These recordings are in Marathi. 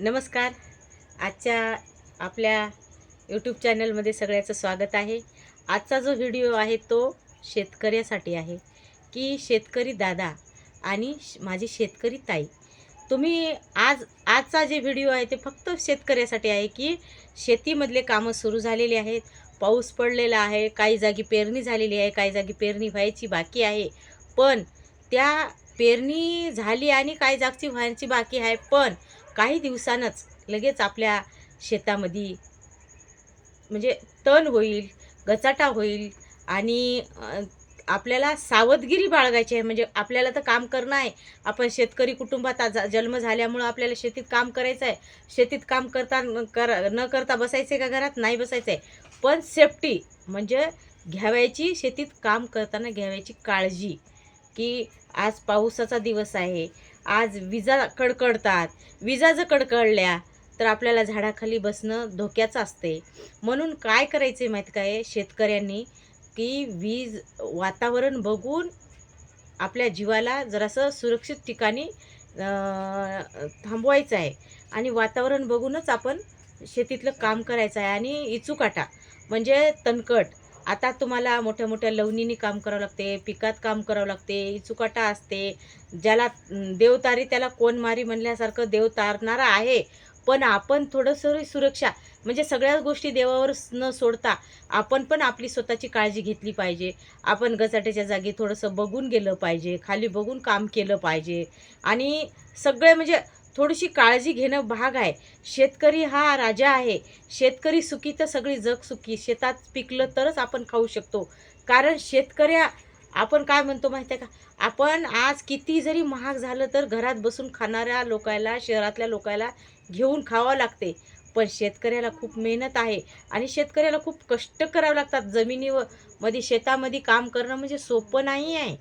नमस्कार. आजच्या आपल्या यूट्यूब चॅनलमध्ये सगळ्याचं स्वागत आहे. आजचा जो व्हिडिओ आहे तो शेतकऱ्यासाठी आहे की शेतकरी दादा आणि माझी शेतकरी ताई. तुम्ही आजचा जे व्हिडिओ आहे ते फक्त शेतकऱ्यासाठी आहे की शेतीमधले कामं सुरू झालेली आहेत. पाऊस पडलेला आहे, काही जागी पेरणी झालेली आहे, काही जागी पेरणी व्हायची बाकी आहे. पण त्या पेरणी झाली आणि काही जागची व्हायची बाकी आहे. पण काही दिवसांनच लगेच आपल्या शेतामध्ये म्हणजे तण होईल, गचाटा होईल आणि आपल्याला सावधगिरी बाळगायची आहे. म्हणजे आपल्याला तर काम करणं आहे. आपण शेतकरी कुटुंबात जन्म झाल्यामुळं आपल्याला शेतीत काम करायचं आहे. शेतीत काम न करता बसायचं आहे का घरात? नाही बसायचं आहे. पण सेफ्टी म्हणजे घ्यावयाची, शेतीत काम करताना घ्यावयाची काळजी, की आज पावसाचा दिवस आहे, आज विजा कडकडतात. विजा जर कडकडल्या तर आपल्याला झाडाखाली बसणं धोक्याचं असते. म्हणून काय करायचं आहे माहीत काय शेतकऱ्यांनी, की वातावरण बघून आपल्या जीवाला जरासं सुरक्षित ठिकाणी थांबवायचं आहे आणि वातावरण बघूनच आपण शेतीतलं काम करायचं आहे. आणि इचुकाटा म्हणजे तणकट, आता तुम्हाला मोठ्या मोठ्या लवणीनी काम करावं लागते, पिकात काम करावं लागते, इचुकाटा असते. ज्याला देवतारी त्याला कोण मारी म्हणल्यासारखं देव तारणारा आहे. पण आपण थोडंसं सुरक्षा म्हणजे सगळ्याच गोष्टी देवावर न सोडता आपण पण आपली स्वतःची काळजी घेतली पाहिजे. आपण गचाट्याच्या जागी थोडंसं बघून गेलं पाहिजे, खाली बघून काम केलं पाहिजे आणि सगळे म्हणजे थोडीशी काळजी घेणं भाग आहे. शेतकरी हा राजा आहे. शेतकरी सुखी तर सगळी जग सुखी. शेतात पिकलं तरच आपण खाऊ शकतो. कारण आपण काय म्हणतो माहिती आहे का, आपण आज किती जरी महाग झालं तर घरात बसून खाणाऱ्या लोकायला, शहरातल्या लोकायला घेऊन खावं लागते. पण शेतकऱ्याला खूप मेहनत आहे आणि शेतकऱ्याला खूप कष्ट करावे लागतात. मध्ये शेतामध्ये काम करणं म्हणजे सोपं नाही आहे.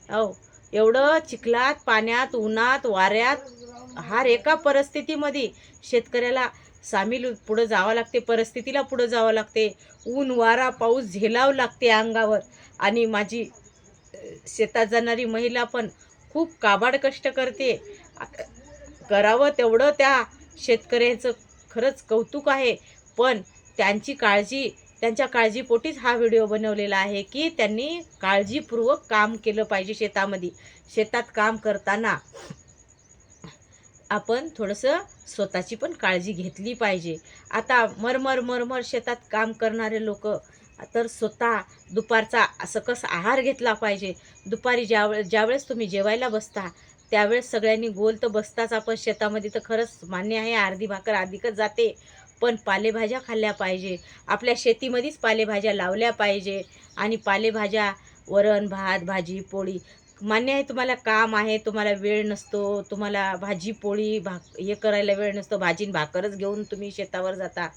हो, एवढं चिखलात, पाण्यात, उन्हात, वाऱ्यात, हर एका परिस्थितीमध्ये शेतकऱ्याला पुढं जावं लागते, परिस्थितीला पुढं जावं लागते. ऊन, वारा, पाऊस झेलावं लागते अंगावर. आणि माझी शेतात जाणारी महिला पण खूप काबाड कष्ट करते. करावं तेवढं त्या शेतकऱ्याचं खरंच कौतुक आहे. पण त्यांच्या काळजीपोटीच हा व्हिडिओ बनवलेला आहे की त्यांनी काळजीपूर्वक काम केलं पाहिजे शेतामध्ये. शेतात काम करताना आपण थोडंसं स्वतःची पण काळजी घेतली पाहिजे. आता मरमर शेतात काम करणारे लोक तर स्वतः दुपारचा सकस आहार घेतला पाहिजे. दुपारी ज्यावेळेस तुम्ही जेवायला बसता त्यावेळेस सगळ्यांनी गोल तर बसताच आपण शेतामध्ये, तर खरंच मान्य आहे, अर्धी भाकर अधिकच जाते. पण पालेभाज्या खाल्ल्या पाहिजे. आपल्या शेतीमध्येच पालेभाज्या लावल्या पाहिजे आणि पालेभाज्या, वरण भात, भाजी पोळी. मान्य आहे तुम्हाला काम आहे, तुम्हाला वेळ नसतो, तुम्हाला भाजी पोळी हे करायला वेळ नसतो, भाजी भाकरच घेऊन तुम्ही शेतावर जाता.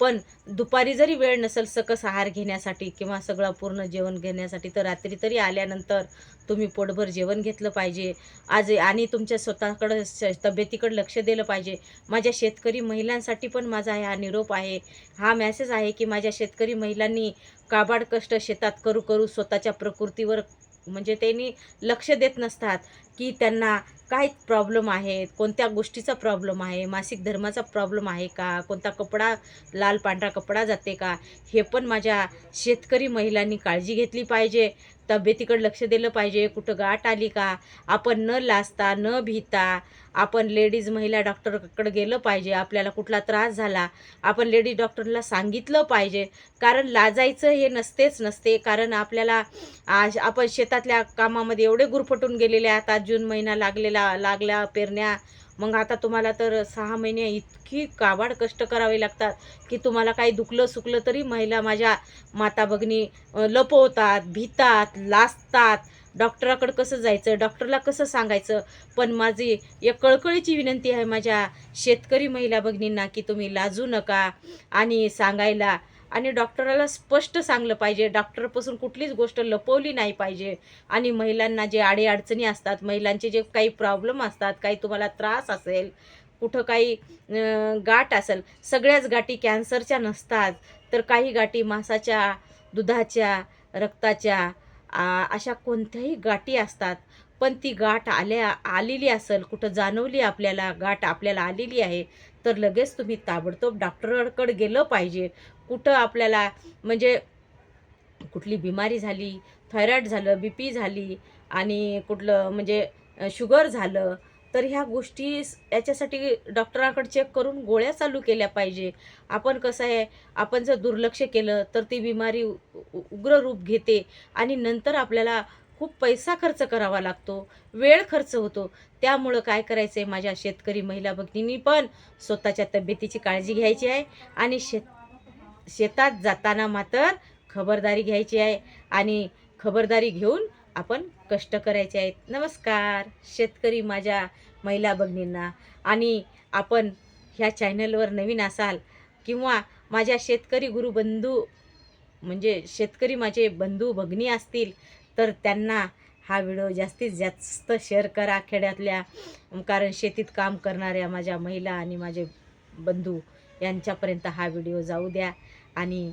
पण दुपारी जरी वेळ नसेल सकस आहार घेण्यासाठी किंवा सगळं पूर्ण जेवण घेण्यासाठी, तर रात्री तरी आल्यानंतर तुम्ही पोटभर जेवण घेतलं पाहिजे. आणि तुमच्या स्वतःकडं तब्येतीकडं लक्ष दिलं पाहिजे. माझ्या शेतकरी महिलांसाठी पण माझा हा निरोप आहे, हा मेसेज आहे की माझ्या शेतकरी महिलांनी काबाड कष्ट शेतात करू करू स्वतःच्या प्रकृतीवर म्हणजे त्यांनी लक्ष देत नसतात, की त्यांना काय प्रॉब्लेम आहेत, कोणत्या गोष्टीचा प्रॉब्लेम आहे, मासिक धर्माचा प्रॉब्लेम आहे का, कोणता कपडा लाल पांढरा कपडा जाते का, हे पण माझ्या शेतकरी महिलांनी काळजी घेतली पाहिजे. तब्येतीकडे लक्ष दिलं पाहिजे. कुठं गाठ आली का आपण न लाजता न भीता आपण महिला डॉक्टरकडे गेलं पाहिजे. आपल्याला कुठला त्रास झाला आपण लेडीज डॉक्टरला सांगितलं पाहिजे. कारण लाजायचं हे नसते. कारण आपल्याला आज आपण शेतातल्या कामामध्ये एवढे गुरफटून गेलेले आहेत. आता जून महिना लागल्या पेरण्या, मग आता तुम्हाला तर 6 महिने इतकी काबाड कष्ट करावे लागतात की तुम्हाला काही दुखलं सुकलं तरी माझ्या माता भगिनी लपवतात, भीतात, लाजतात. डॉक्टराकडे कसं जायचं, डॉक्टरला कसं सांगायचं. पण माझी एक कळकळीची विनंती आहे माझ्या शेतकरी महिला भगिनींना, की तुम्ही लाजू नका आणि सांगायला आणि डॉक्टराला स्पष्ट सांगलं पाहिजे. डॉक्टरपासून कुठलीच गोष्ट लपवली नाही पाहिजे. आणि महिलांना जे अडीअडचणी असतात, महिलांचे जे काही प्रॉब्लेम असतात, काही तुम्हाला त्रास असेल, कुठं काही गाठ असेल, सगळ्याच गाठी कॅन्सरच्या नसतात. तर काही गाठी मांसाच्या, दुधाच्या, रक्ताच्या, अशा कोणत्याही गाठी असतात. पण ती गाठ आलेली असेल, कुठं जाणवली आपल्याला गाठ आपल्याला आलेली आहे, तर लगेच तुम्ही ताबडतोब डॉक्टराकडे गेलं पाहिजे. कुठं आपल्याला म्हणजे कुठली बिमारी झाली, थायरॉईड झालं, बीपी झाली आणि कुठलं म्हणजे शुगर झालं, तर ह्या गोष्टी याच्यासाठी डॉक्टराकडे चेक करून गोळ्या चालू केल्या पाहिजे. आपण कसं आहे, आपण जर दुर्लक्ष केलं, तर ती बिमारी उग्र रूप घेते आणि नंतर आपल्याला खूप पैसा खर्च करावा लागतो, वेळ खर्च होतो. त्यामुळं काय करायचं आहे, माझ्या शेतकरी महिला भगिनींनी पण स्वतःच्या तब्येतीची काळजी घ्यायची आहे आणि शेतात जाताना मात्र खबरदारी घ्यायची आहे आणि खबरदारी घेऊन आपण कष्ट करायचे आहेत. नमस्कार शेतकरी माझ्या महिला भगिनींना. आणि आपण ह्या चॅनलवर नवीन असाल किंवा माझ्या शेतकरी गुरुबंधू म्हणजे शेतकरी माझे बंधू भगिनी असतील, तर त्यांना हा व्हिडिओ जास्तीत जास्त शेअर करा खेड्यातल्या. कारण शेतीत काम करणाऱ्या माझ्या महिला आणि माझे बंधू यांच्यापर्यंत हा व्हिडिओ जाऊ द्या आणि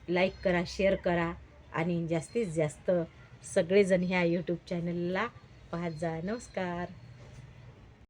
लाईक करा, शेअर करा आणि जास्तीत जास्त सगळेजण ह्या यूट्यूब चॅनलला पाहत जा. नमस्कार.